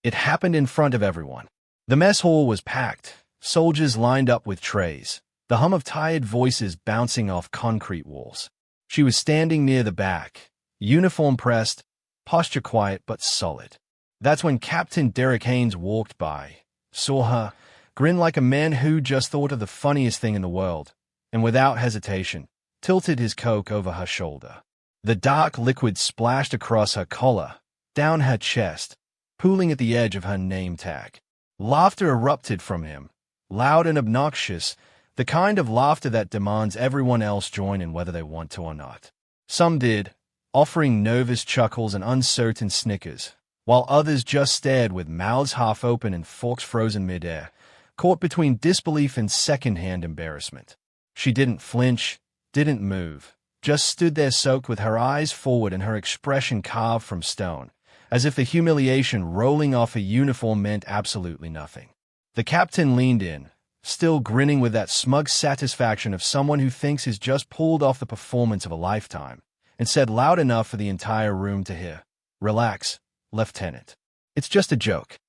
It happened in front of everyone. The mess hall was packed, soldiers lined up with trays, the hum of tired voices bouncing off concrete walls. She was standing near the back, uniform pressed, posture quiet but solid. That's when Captain Derek Haynes walked by, saw her, grinned like a man who just thought of the funniest thing in the world, and without hesitation, tilted his coke over her shoulder. The dark liquid splashed across her collar, down her chest, pooling at the edge of her name tag. Laughter erupted from him, loud and obnoxious, the kind of laughter that demands everyone else join in whether they want to or not. Some did, offering nervous chuckles and uncertain snickers, while others just stared with mouths half open and forks frozen midair, caught between disbelief and second-hand embarrassment. She didn't flinch, didn't move, just stood there soaked with her eyes forward and her expression carved from stone, as if the humiliation rolling off a uniform meant absolutely nothing. The captain leaned in, still grinning with that smug satisfaction of someone who thinks he's just pulled off the performance of a lifetime, and said loud enough for the entire room to hear, "Relax, Lieutenant. It's just a joke."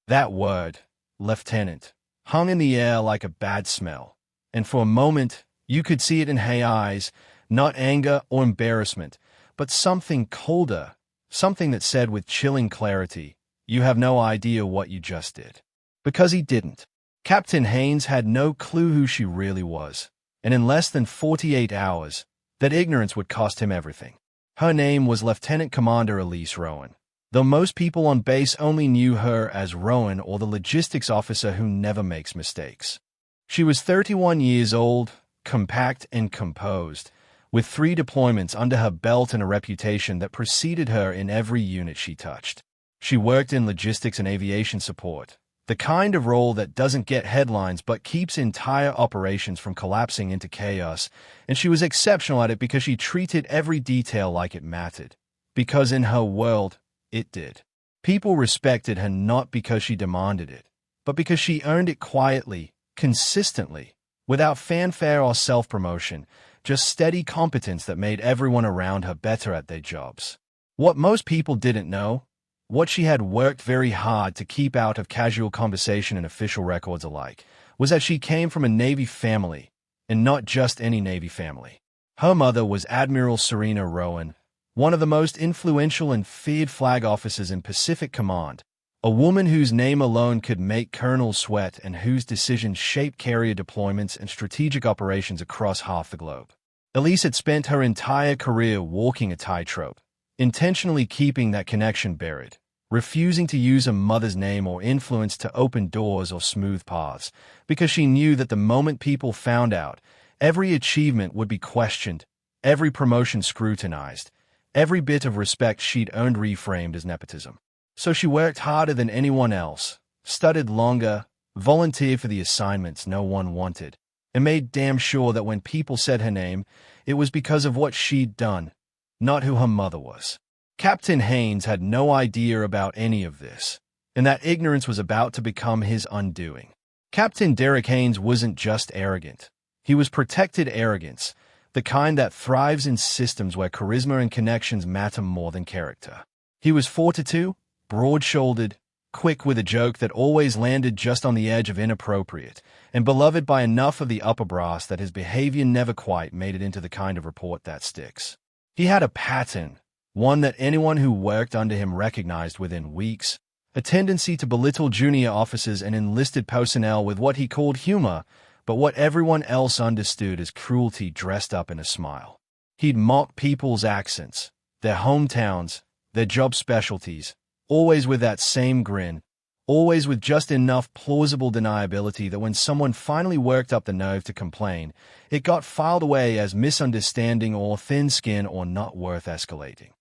That word, Lieutenant, hung in the air like a bad smell, and for a moment you could see it in her eyes, not anger or embarrassment, but something colder, something that said with chilling clarity, "You have no idea what you just did." Because he didn't. Captain Haynes had no clue who she really was, and in less than 48 hours, that ignorance would cost him everything. Her name was Lieutenant Commander Elise Rowan, though most people on base only knew her as Rowan or the logistics officer who never makes mistakes. She was 31 years old, compact and composed, with 3 deployments under her belt and a reputation that preceded her in every unit she touched. She worked in logistics and aviation support, the kind of role that doesn't get headlines but keeps entire operations from collapsing into chaos, and she was exceptional at it because she treated every detail like it mattered. Because in her world, it did. People respected her not because she demanded it, but because she earned it quietly, consistently, without fanfare or self-promotion, just steady competence that made everyone around her better at their jobs. What most people didn't know, what she had worked very hard to keep out of casual conversation and official records alike, was that she came from a Navy family, and not just any Navy family. Her mother was Admiral Serena Rowan, one of the most influential and feared flag officers in Pacific Command, a woman whose name alone could make colonels sweat and whose decisions shaped carrier deployments and strategic operations across half the globe. Elise had spent her entire career walking a tightrope, intentionally keeping that connection buried, refusing to use a mother's name or influence to open doors or smooth paths, because she knew that the moment people found out, every achievement would be questioned, every promotion scrutinized, every bit of respect she'd earned reframed as nepotism. So she worked harder than anyone else, studied longer, volunteered for the assignments no one wanted, and made damn sure that when people said her name, it was because of what she'd done, not who her mother was. Captain Haynes had no idea about any of this, and that ignorance was about to become his undoing. Captain Derek Haynes wasn't just arrogant. He was protected arrogance, the kind that thrives in systems where charisma and connections matter more than character. He was 42, broad-shouldered, quick with a joke that always landed just on the edge of inappropriate, and beloved by enough of the upper brass that his behavior never quite made it into the kind of report that sticks. He had a pattern, one that anyone who worked under him recognized within weeks, a tendency to belittle junior officers and enlisted personnel with what he called humor, but what everyone else understood as cruelty dressed up in a smile. He'd mock people's accents, their hometowns, their job specialties, always with that same grin, always with just enough plausible deniability that when someone finally worked up the nerve to complain, it got filed away as misunderstanding or thin skin or not worth escalating.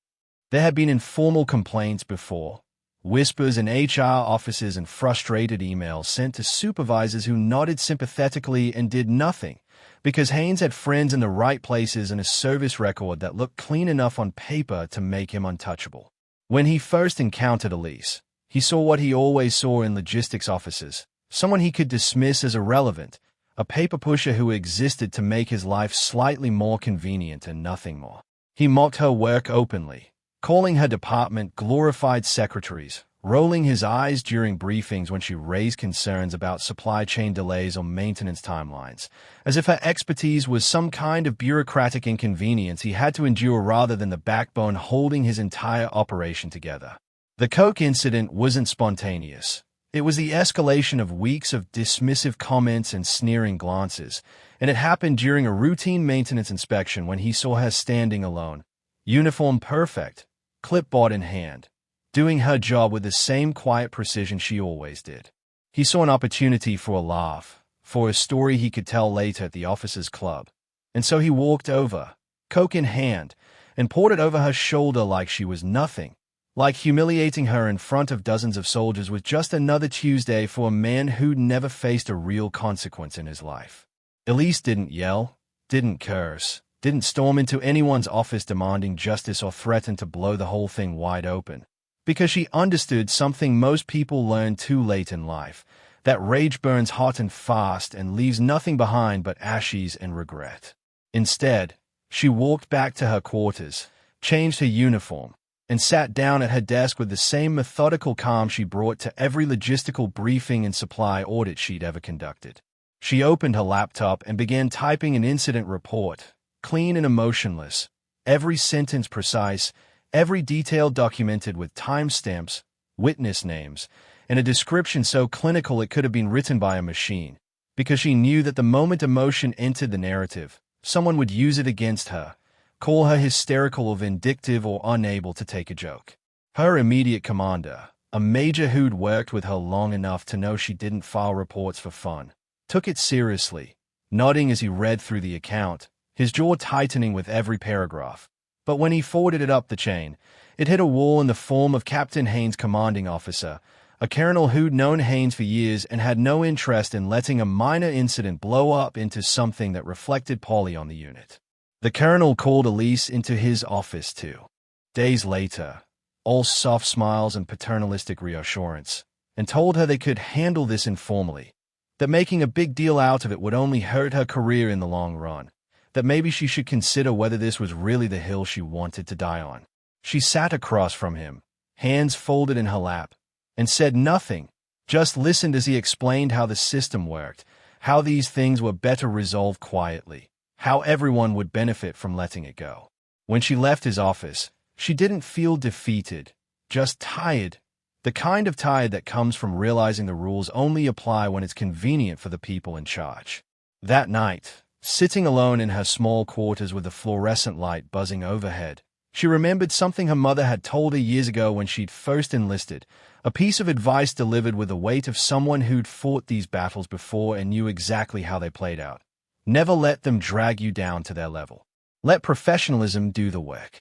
There had been informal complaints before, whispers in HR offices and frustrated emails sent to supervisors who nodded sympathetically and did nothing, because Haynes had friends in the right places and a service record that looked clean enough on paper to make him untouchable. When he first encountered Elise, he saw what he always saw in logistics officers, someone he could dismiss as irrelevant, a paper pusher who existed to make his life slightly more convenient and nothing more. He mocked her work openly, calling her department glorified secretaries, rolling his eyes during briefings when she raised concerns about supply chain delays or maintenance timelines, as if her expertise was some kind of bureaucratic inconvenience he had to endure rather than the backbone holding his entire operation together. The Coke incident wasn't spontaneous. It was the escalation of weeks of dismissive comments and sneering glances, and it happened during a routine maintenance inspection when he saw her standing alone, uniform perfect, clipboard in hand, doing her job with the same quiet precision she always did. He saw an opportunity for a laugh, for a story he could tell later at the officers' club, and so he walked over, Coke in hand, and poured it over her shoulder like she was nothing. Like humiliating her in front of dozens of soldiers was just another Tuesday for a man who'd never faced a real consequence in his life. Elise didn't yell, didn't curse, didn't storm into anyone's office demanding justice or threaten to blow the whole thing wide open, because she understood something most people learn too late in life, that rage burns hot and fast and leaves nothing behind but ashes and regret. Instead, she walked back to her quarters, changed her uniform, and sat down at her desk with the same methodical calm she brought to every logistical briefing and supply audit she'd ever conducted. She opened her laptop and began typing an incident report, clean and emotionless, every sentence precise, every detail documented with timestamps, witness names, and a description so clinical it could have been written by a machine, because she knew that the moment emotion entered the narrative, someone would use it against her, call her hysterical or vindictive or unable to take a joke. Her immediate commander, a major who'd worked with her long enough to know she didn't file reports for fun, took it seriously, nodding as he read through the account, his jaw tightening with every paragraph. But when he forwarded it up the chain, it hit a wall in the form of Captain Haynes' commanding officer, a colonel who'd known Haynes for years and had no interest in letting a minor incident blow up into something that reflected poorly on the unit. The colonel called Elise into his office 2 days later, all soft smiles and paternalistic reassurance, and told her they could handle this informally, that making a big deal out of it would only hurt her career in the long run, that maybe she should consider whether this was really the hill she wanted to die on. She sat across from him, hands folded in her lap, and said nothing, just listened as he explained how the system worked, how these things were better resolved quietly, how everyone would benefit from letting it go. When she left his office, she didn't feel defeated, just tired, the kind of tired that comes from realizing the rules only apply when it's convenient for the people in charge. That night, sitting alone in her small quarters with the fluorescent light buzzing overhead, she remembered something her mother had told her years ago when she'd first enlisted, a piece of advice delivered with the weight of someone who'd fought these battles before and knew exactly how they played out. Never let them drag you down to their level. Let professionalism do the work.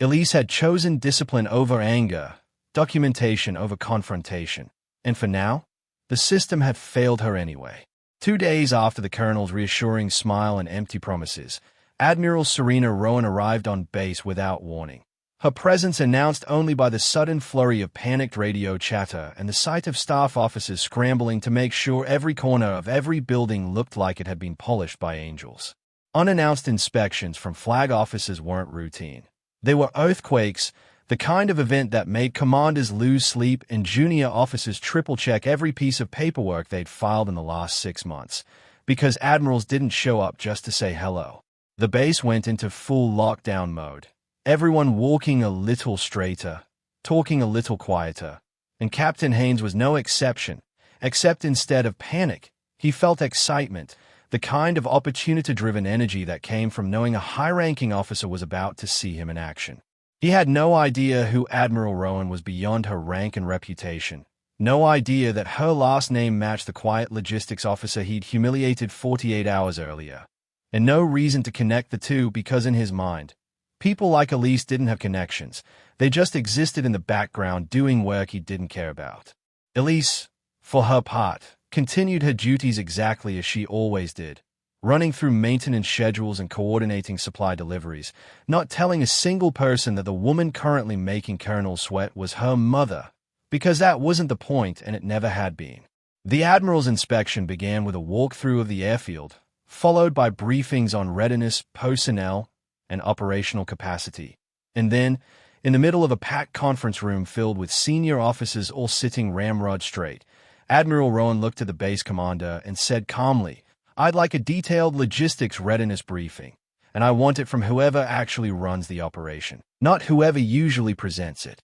Elise had chosen discipline over anger, documentation over confrontation, and for now, the system had failed her anyway. 2 days after the colonel's reassuring smile and empty promises, Admiral Serena Rowan arrived on base without warning. Her presence announced only by the sudden flurry of panicked radio chatter and the sight of staff officers scrambling to make sure every corner of every building looked like it had been polished by angels. Unannounced inspections from flag officers weren't routine. They were earthquakes, the kind of event that made commanders lose sleep and junior officers triple-check every piece of paperwork they'd filed in the last 6 months, because admirals didn't show up just to say hello. The base went into full lockdown mode. Everyone walking a little straighter, talking a little quieter, and Captain Haynes was no exception, except instead of panic, he felt excitement, the kind of opportunity-driven energy that came from knowing a high-ranking officer was about to see him in action. He had no idea who Admiral Rowan was beyond her rank and reputation, no idea that her last name matched the quiet logistics officer he'd humiliated 48 hours earlier, and no reason to connect the two because in his mind, people like Elise didn't have connections. They just existed in the background doing work he didn't care about. Elise, for her part, continued her duties exactly as she always did, running through maintenance schedules and coordinating supply deliveries, not telling a single person that the woman currently making Colonel sweat was her mother, because that wasn't the point and it never had been. The Admiral's inspection began with a walkthrough of the airfield, followed by briefings on readiness, personnel, and operational capacity. And then, In the middle of a packed conference room filled with senior officers all sitting ramrod straight, Admiral Rowan looked at the base commander and said calmly, "I'd like a detailed logistics readiness briefing, and I want it from whoever actually runs the operation, not whoever usually presents it."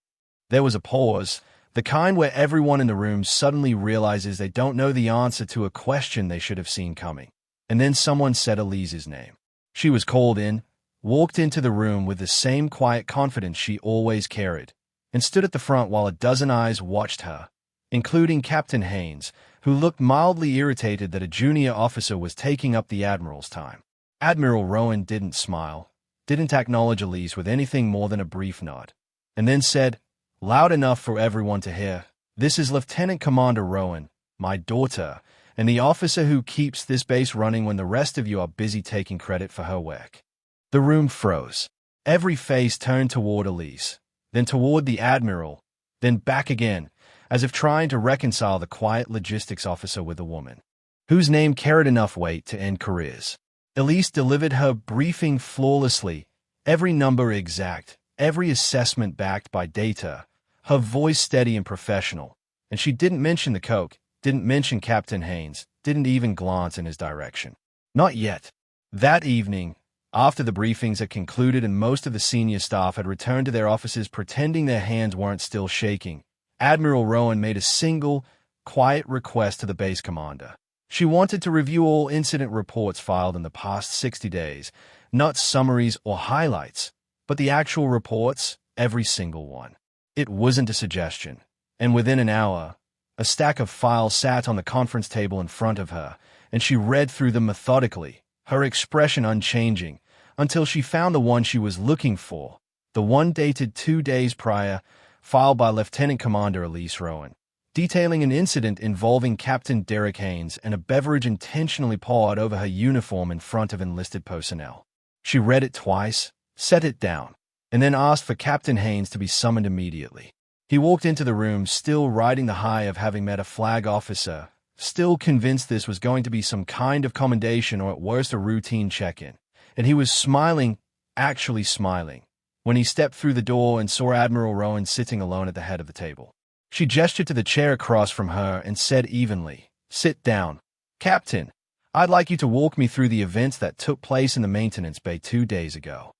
There was a pause, the kind where everyone in the room suddenly realizes they don't know the answer to a question they should have seen coming. And then someone said Elise's name. She was called in, walked into the room with the same quiet confidence she always carried, and stood at the front while a dozen eyes watched her, including Captain Haynes, who looked mildly irritated that a junior officer was taking up the Admiral's time. Admiral Rowan didn't smile, didn't acknowledge Elise with anything more than a brief nod, and then said, loud enough for everyone to hear, "This is Lieutenant Commander Rowan, my daughter, and the officer who keeps this base running when the rest of you are busy taking credit for her work." The room froze. Every face turned toward Elise, then toward the Admiral, then back again, as if trying to reconcile the quiet logistics officer with the woman, whose name carried enough weight to end careers. Elise delivered her briefing flawlessly, every number exact, every assessment backed by data, her voice steady and professional, and she didn't mention the Coke, didn't mention Captain Haynes, didn't even glance in his direction. Not yet. That evening, after the briefings had concluded and most of the senior staff had returned to their offices pretending their hands weren't still shaking, Admiral Rowan made a single, quiet request to the base commander. She wanted to review all incident reports filed in the past 60 days, not summaries or highlights, but the actual reports, every single one. It wasn't a suggestion, and within an hour, a stack of files sat on the conference table in front of her, and she read through them methodically, her expression unchanging, until she found the one she was looking for, the one dated 2 days prior, filed by Lieutenant Commander Elise Rowan, detailing an incident involving Captain Derek Haynes and a beverage intentionally poured over her uniform in front of enlisted personnel. She read it twice, set it down, and then asked for Captain Haynes to be summoned immediately. He walked into the room still riding the high of having met a flag officer, still convinced this was going to be some kind of commendation or at worst a routine check-in, and he was smiling, actually smiling, when he stepped through the door and saw Admiral Rowan sitting alone at the head of the table. She gestured to the chair across from her and said evenly, "Sit down. Captain, I'd like you to walk me through the events that took place in the maintenance bay 2 days ago."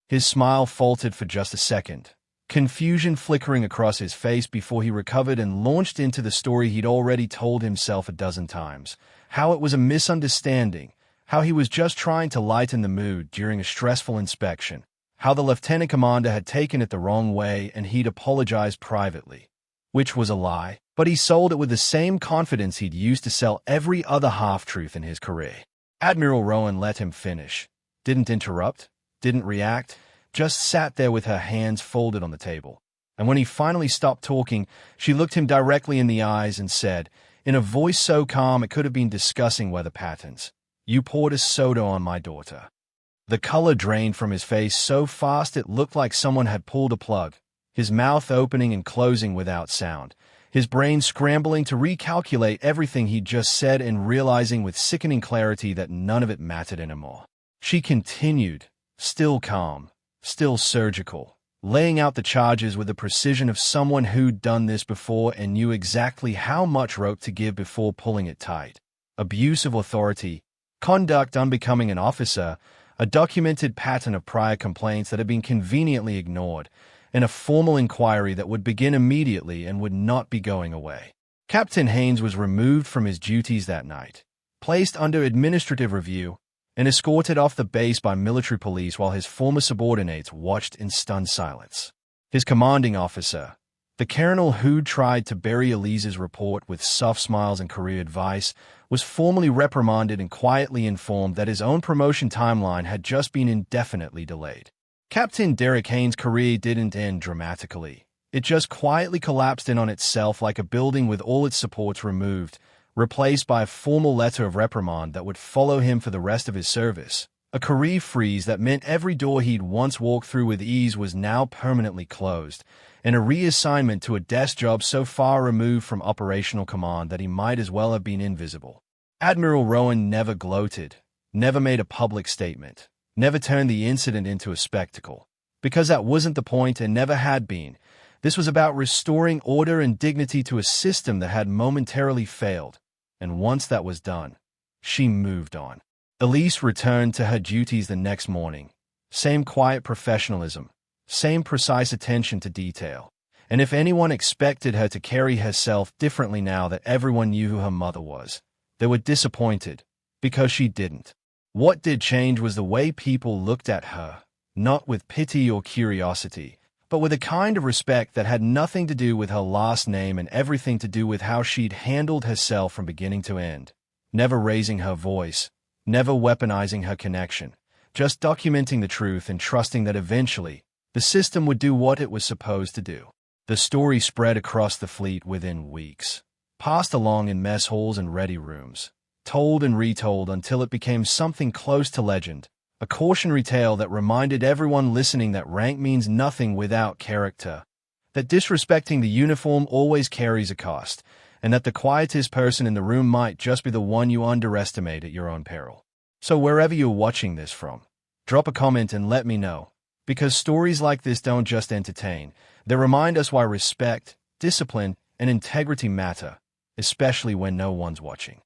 His smile faltered for just a second, confusion flickering across his face before he recovered and launched into the story he'd already told himself a dozen times, how it was a misunderstanding, how he was just trying to lighten the mood during a stressful inspection, how the lieutenant commander had taken it the wrong way and he'd apologized privately, which was a lie, but he sold it with the same confidence he'd used to sell every other half-truth in his career. Admiral Rowan let him finish, didn't interrupt, didn't react, just sat there with her hands folded on the table. And when he finally stopped talking, she looked him directly in the eyes and said, in a voice so calm it could have been discussing weather patterns, "You poured a soda on my daughter." The color drained from his face so fast it looked like someone had pulled a plug, his mouth opening and closing without sound, his brain scrambling to recalculate everything he'd just said and realizing with sickening clarity that none of it mattered anymore. She continued, still calm, still surgical, laying out the charges with the precision of someone who'd done this before and knew exactly how much rope to give before pulling it tight. Abuse of authority, conduct unbecoming an officer, a documented pattern of prior complaints that had been conveniently ignored, and a formal inquiry that would begin immediately and would not be going away. Captain Haynes was removed from his duties that night, placed under administrative review, and escorted off the base by military police while his former subordinates watched in stunned silence. His commanding officer, the colonel who'd tried to bury Elise's report with soft smiles and career advice, was formally reprimanded and quietly informed that his own promotion timeline had just been indefinitely delayed. Captain Derek Haynes' career didn't end dramatically. It just quietly collapsed in on itself like a building with all its supports removed, replaced by a formal letter of reprimand that would follow him for the rest of his service. A career freeze that meant every door he'd once walked through with ease was now permanently closed, and a reassignment to a desk job so far removed from operational command that he might as well have been invisible. Admiral Rowan never gloated, never made a public statement, never turned the incident into a spectacle. because that wasn't the point and never had been. This was about restoring order and dignity to a system that had momentarily failed. And once that was done, she moved on. Elise returned to her duties the next morning. Same quiet professionalism, same precise attention to detail. And if anyone expected her to carry herself differently now that everyone knew who her mother was, they were disappointed, because she didn't. What did change was the way people looked at her, not with pity or curiosity, but with a kind of respect that had nothing to do with her last name and everything to do with how she'd handled herself from beginning to end. Never raising her voice, never weaponizing her connection, just documenting the truth and trusting that eventually, the system would do what it was supposed to do. The story spread across the fleet within weeks, passed along in mess halls and ready rooms, told and retold until it became something close to legend, a cautionary tale that reminded everyone listening that rank means nothing without character, that disrespecting the uniform always carries a cost, and that the quietest person in the room might just be the one you underestimate at your own peril. So wherever you're watching this from, drop a comment and let me know, because stories like this don't just entertain, they remind us why respect, discipline, and integrity matter, especially when no one's watching.